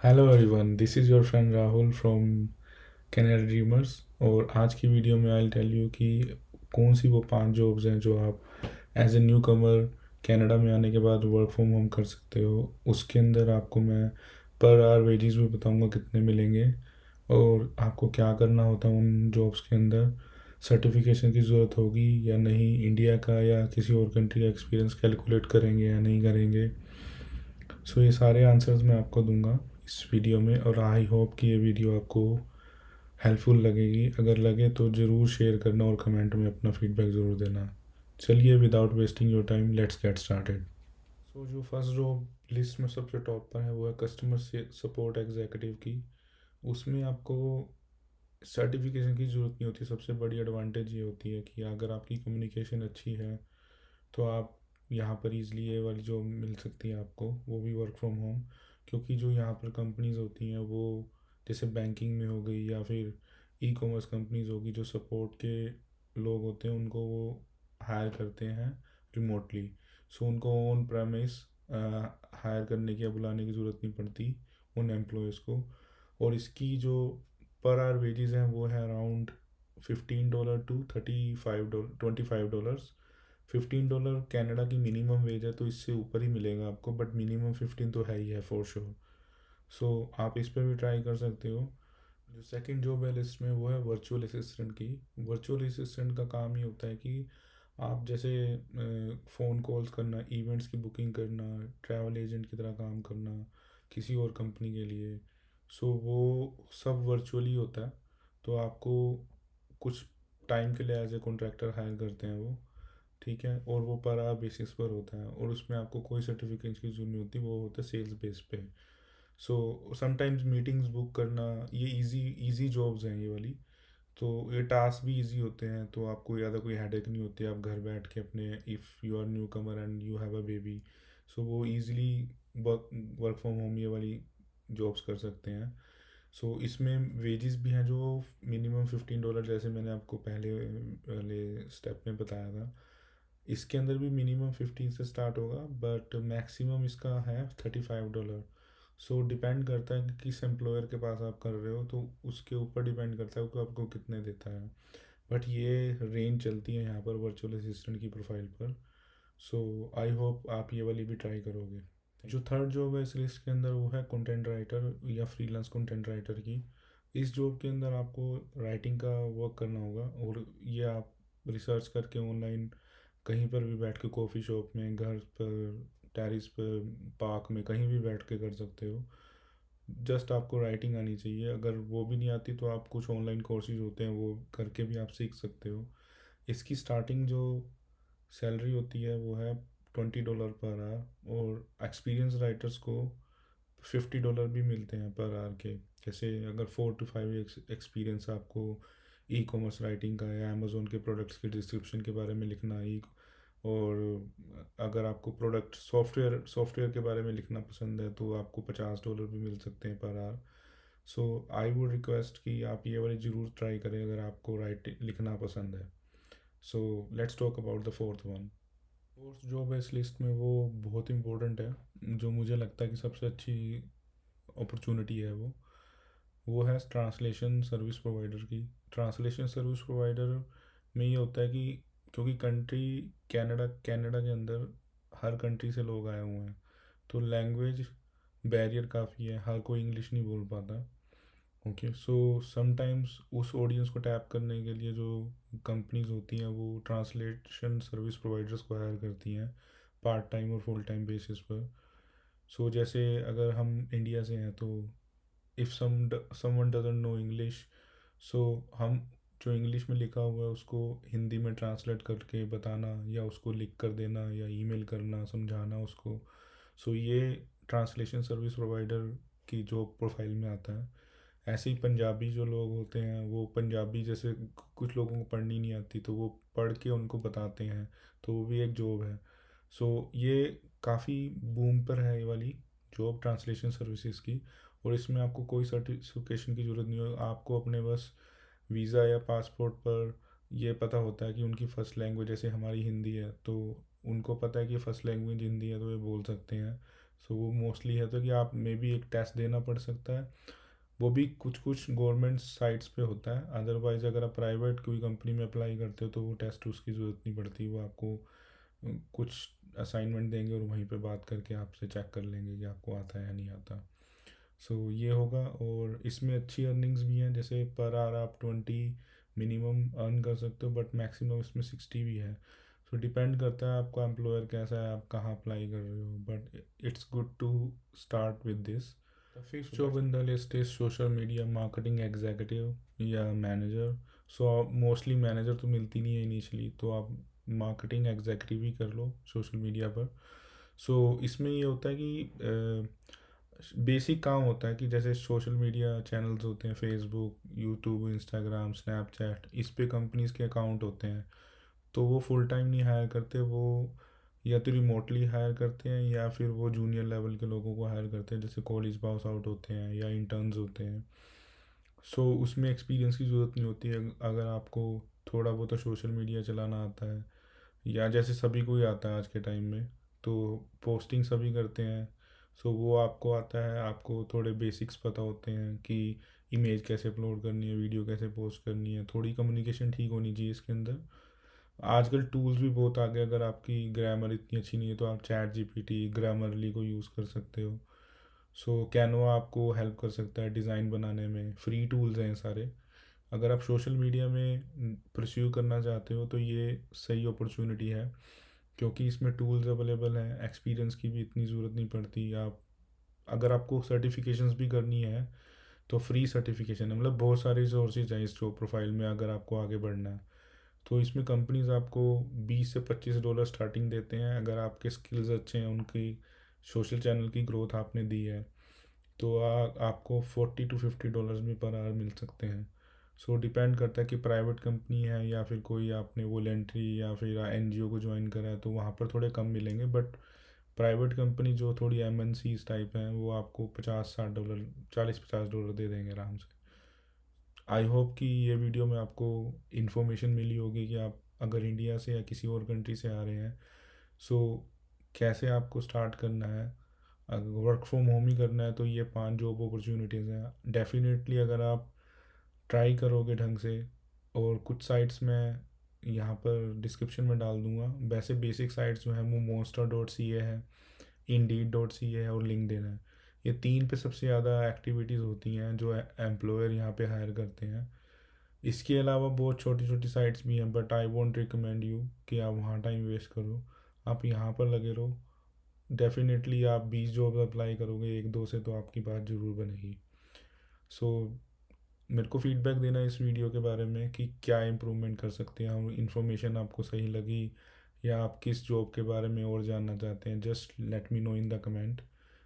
Hello everyone, this is your friend Rahul from Canada dreamers. और आज की वीडियो में आई टेल यू कि कौन सी वो 5 जॉब्स हैं जो आप as a newcomer Canada में आने के बाद वर्क फ्रॉम होम कर सकते हो। उसके अंदर आपको मैं पर आवर वेजेस भी बताऊंगा कितने मिलेंगे और आपको क्या करना होता है उन जॉब्स के अंदर। सर्टिफिकेशन की ज़रूरत होगी या नहीं, इंडिया का या किसी और कंट्री का एक्सपीरियंस कैलकुलेट करेंगे या नहीं करेंगे। सो ये सारे आंसर्स मैं आपको दूंगा इस वीडियो में, और आई होप कि ये वीडियो आपको हेल्पफुल लगेगी। अगर लगे तो ज़रूर शेयर करना और कमेंट में अपना फीडबैक ज़रूर देना। चलिए, without wasting your time, let's get started. So जो फर्स्ट जॉब लिस्ट में सबसे टॉप पर है वो है कस्टमर सपोर्ट एग्जीक्यूटिव की। उसमें आपको सर्टिफिकेशन की ज़रूरत नहीं होती। सबसे बड़ी एडवांटेज ये होती है कि अगर आपकी कम्युनिकेशन अच्छी है तो आप यहाँ पर ईज़िली ये वाली जॉब मिल सकती है आपको, वो भी वर्क फ्रॉम होम। क्योंकि जो यहाँ पर कंपनीज़ होती हैं वो जैसे बैंकिंग में हो गई या फिर ई कॉमर्स कंपनीज़ होगी, जो सपोर्ट के लोग होते हैं उनको वो हायर करते हैं रिमोटली। सो उनको ऑन प्रेमिस हायर करने की या बुलाने की ज़रूरत नहीं पड़ती उन एम्प्लॉयज़ को। और इसकी जो पर आवर वेजेस हैं वो है अराउंड $15 टू $35, $25। $15 कनाडा की मिनिमम वेज है, तो इससे ऊपर ही मिलेगा आपको, बट मिनिमम 15 तो है ही है फॉर श्योर। सो आप इस पर भी ट्राई कर सकते हो। जो सेकंड जॉब है लिस्ट में वो है वर्चुअल असिस्टेंट की। वर्चुअल असिस्टेंट का काम ये होता है कि आप जैसे फ़ोन कॉल्स करना, इवेंट्स की बुकिंग करना, ट्रैवल एजेंट की तरह काम करना किसी और कंपनी के लिए। सो वो सब वर्चुअली होता है। तो आपको कुछ टाइम के लिए एज ए कॉन्ट्रैक्टर हायर करते हैं वो, ठीक है, और वो पर आवर बेसिस पर होता है और उसमें आपको कोई सर्टिफिकेट की जरूरत नहीं होती, वो होता है सेल्स बेस पे। सो समटाइम्स मीटिंग्स बुक करना, ये इजी इजी जॉब्स हैं ये वाली। तो ये टास्क भी इजी होते हैं, तो आपको ज़्यादा कोई हेडेक नहीं होती। आप घर बैठ के अपने, if you are newcomer and you have a baby, so वो easily work work from home ये वाली जॉब्स कर सकते हैं। सो इसमें वेजेस भी हैं जो मिनिमम $15, जैसे मैंने आपको पहले वाले स्टेप में बताया था। इसके अंदर भी मिनिमम 15 से स्टार्ट होगा, बट मैक्सिमम इसका है $35। सो डिपेंड करता है कि किस एम्प्लॉयर के पास आप कर रहे हो, तो उसके ऊपर डिपेंड करता है कि आपको कितने देता है। बट ये रेंज चलती है यहाँ पर वर्चुअल असिस्टेंट की प्रोफाइल पर। सो आई होप आप ये वाली भी ट्राई करोगे। जो थर्ड जॉब है इस लिस्ट के अंदर वो है कंटेंट राइटर या फ्रीलांस कंटेंट राइटर की। इस जॉब के अंदर आपको राइटिंग का वर्क करना होगा, और ये आप रिसर्च करके ऑनलाइन कहीं पर भी बैठ के, कॉफ़ी शॉप में, घर पर, टेरिस पर, पार्क में, कहीं भी बैठ के कर सकते हो। जस्ट आपको राइटिंग आनी चाहिए। अगर वो भी नहीं आती तो आप कुछ ऑनलाइन कोर्सेज होते हैं वो करके भी आप सीख सकते हो। इसकी स्टार्टिंग जो सैलरी होती है वो है $20 पर आवर, और एक्सपीरियंस राइटर्स को $50 भी मिलते हैं पर आवर के। जैसे अगर 4 to 5 एक्सपीरियंस आपको ई कॉमर्स राइटिंग का या अमेज़ोन के प्रोडक्ट्स के डिस्क्रिप्शन के बारे में लिखना ही, और अगर आपको प्रोडक्ट सॉफ्टवेयर के बारे में लिखना पसंद है तो आपको $50 भी मिल सकते हैं per hour. So I would request कि आप ये वाली ज़रूर ट्राई करें अगर आपको राइट लिखना पसंद है। So let's talk about the fourth one. Fourth job है इस लिस्ट में, वो बहुत इंपॉर्टेंट है, जो मुझे लगता है कि सबसे अच्छी अपॉर्चुनिटी है वो है ट्रांसलेशन सर्विस प्रोवाइडर की। ट्रांसलेशन सर्विस प्रोवाइडर में ये होता है कि क्योंकि कंट्री कनाडा के अंदर हर कंट्री से लोग आए हुए हैं, तो लैंग्वेज बैरियर काफ़ी है, हर कोई इंग्लिश नहीं बोल पाता। ओके, सो समटाइम्स उस ऑडियंस को टैप करने के लिए जो कंपनीज होती हैं वो ट्रांसलेशन सर्विस प्रोवाइडर्स को हायर करती हैं पार्ट टाइम और फुल टाइम बेसिस पर। सो जैसे अगर हम इंडिया से हैं तो if someone doesn't know English, so हम जो इंग्लिश में लिखा हुआ है उसको हिंदी में ट्रांसलेट करके बताना, या उसको लिख कर देना, या ईमेल करना, समझाना उसको। सो ये ट्रांसलेशन सर्विस प्रोवाइडर की जॉब प्रोफाइल में आता है। ऐसे ही पंजाबी जो लोग होते हैं वो पंजाबी, जैसे कुछ लोगों को पढ़नी नहीं आती तो वो पढ़ के उनको बताते हैं, तो वो भी एक जॉब है। सो ये काफ़ी बूम पर है ये वाली जॉब ट्रांसलेशन सर्विसेज की। और इसमें आपको कोई सर्टिफिकेशन की ज़रूरत नहीं हो, आपको अपने बस वीज़ा या पासपोर्ट पर ये पता होता है कि उनकी फ़र्स्ट लैंग्वेज, जैसे हमारी हिंदी है तो उनको पता है कि फ़र्स्ट लैंग्वेज हिंदी है तो ये बोल सकते हैं। सो वो मोस्टली है तो कि आप मे बी एक टेस्ट देना पड़ सकता है, वो भी कुछ कुछ गवर्नमेंट साइट्स पे होता है। अदरवाइज़ अगर आप प्राइवेट कोई कंपनी में अप्लाई करते हो तो वो टेस्ट उसकी ज़रूरत नहीं पड़ती, वो आपको कुछ असाइनमेंट देंगे और वहीं पे बात करके आपसे चेक कर लेंगे कि आपको आता है या नहीं आता। सो ये होगा। और इसमें अच्छी अर्निंग्स भी हैं, जैसे पर आवर आप 20 मिनिमम अर्न कर सकते हो, बट मैक्सिमम इसमें 60 भी है। सो डिपेंड करता है आपका एम्प्लॉयर कैसा है, आप कहाँ अप्लाई कर रहे हो, but it's good to start with this. The fifth job in the list is social media marketing executive या मैनेजर। सो मोस्टली मैनेजर तो मिलती नहीं है इनिशियली, तो आप मार्केटिंग एग्जीक्यूटिव ही कर लो सोशल मीडिया पर। सो इसमें ये होता है कि बेसिक काम होता है कि जैसे सोशल मीडिया चैनल्स होते हैं, फेसबुक, यूट्यूब, इंस्टाग्राम, स्नैपचैट, इस पे कंपनीज के अकाउंट होते हैं। तो वो फुल टाइम नहीं हायर करते, वो या तो रिमोटली हायर करते हैं या फिर वो जूनियर लेवल के लोगों को हायर करते हैं, जैसे कॉलेज पास आउट होते हैं या इंटर्न्स होते हैं। सो उसमें एक्सपीरियंस की ज़रूरत नहीं होती है, अगर आपको थोड़ा बहुत तो सोशल मीडिया चलाना आता है, या जैसे सभी को ही आता है आज के टाइम में, तो पोस्टिंग सभी करते हैं। सो वो आपको आता है, आपको थोड़े बेसिक्स पता होते हैं कि इमेज कैसे अपलोड करनी है, वीडियो कैसे पोस्ट करनी है, थोड़ी कम्युनिकेशन ठीक होनी चाहिए इसके अंदर। आजकल टूल्स भी बहुत आ गए, अगर आपकी ग्रामर इतनी अच्छी नहीं है तो आप चैट जीपीटी, ग्रामरली को यूज़ कर सकते हो। सो कैनवा आपको हेल्प कर सकता है डिज़ाइन बनाने में, फ्री टूल्स हैं सारे। अगर आप सोशल मीडिया में परस्यू करना चाहते हो तो ये सही अपॉर्चुनिटी है, क्योंकि इसमें टूल्स अवेलेबल हैं, एक्सपीरियंस की भी इतनी ज़रूरत नहीं पड़ती। आप अगर आपको सर्टिफिकेशंस भी करनी है तो फ्री सर्टिफिकेशन है, मतलब बहुत सारे रिसोर्सेज हैं इस जॉब प्रोफाइल में अगर आपको आगे बढ़ना है। तो इसमें कंपनीज आपको $20 से $25 स्टार्टिंग देते हैं, अगर आपके स्किल्स अच्छे हैं, उनकी सोशल चैनल की ग्रोथ आपने दी है, तो आपको $40 to $50 भी पर आवर मिल सकते हैं। सो डिपेंड करता है कि प्राइवेट कंपनी है या फिर कोई आपने वॉलेंट्री या फिर एनजीओ को ज्वाइन करा है, तो वहाँ पर थोड़े कम मिलेंगे। बट प्राइवेट कंपनी जो थोड़ी एमएनसीज टाइप हैं वो आपको $50-60, $40-50 दे देंगे आराम से। आई होप कि ये वीडियो में आपको इन्फॉर्मेशन मिली होगी कि आप अगर इंडिया से या किसी और कंट्री से आ रहे हैं, सो कैसे आपको स्टार्ट करना है। अगर वर्क फ्रॉम होम ही करना है तो ये 5 जॉब अपॉर्चुनिटीज़ हैं डेफिनेटली, अगर आप ट्राई करोगे ढंग से। और कुछ साइट्स मैं यहाँ पर डिस्क्रिप्शन में डाल दूँगा, वैसे बेसिक साइट्स जो हैं वो monster.ca है, indeed.ca है और लिंक्डइन है। ये 3 पे सबसे ज़्यादा एक्टिविटीज़ होती हैं जो एम्प्लॉयर यहाँ पे हायर करते हैं। इसके अलावा बहुत छोटी छोटी साइट्स भी हैं, but I won't recommend you कि आप वहाँ टाइम वेस्ट करो, आप यहाँ पर लगे रहो। डेफिनेटली आप 20 जॉब अप्लाई करोगे, एक दो से तो आपकी बात ज़रूर बनेगी। सो मेरे को फीडबैक देना इस वीडियो के बारे में कि क्या इम्प्रूवमेंट कर सकते हैं हम, इन्फॉर्मेशन आपको सही लगी या आप किस जॉब के बारे में और जानना चाहते हैं। Just let me know in the comment.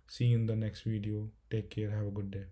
See in the next video, take care, have a good day.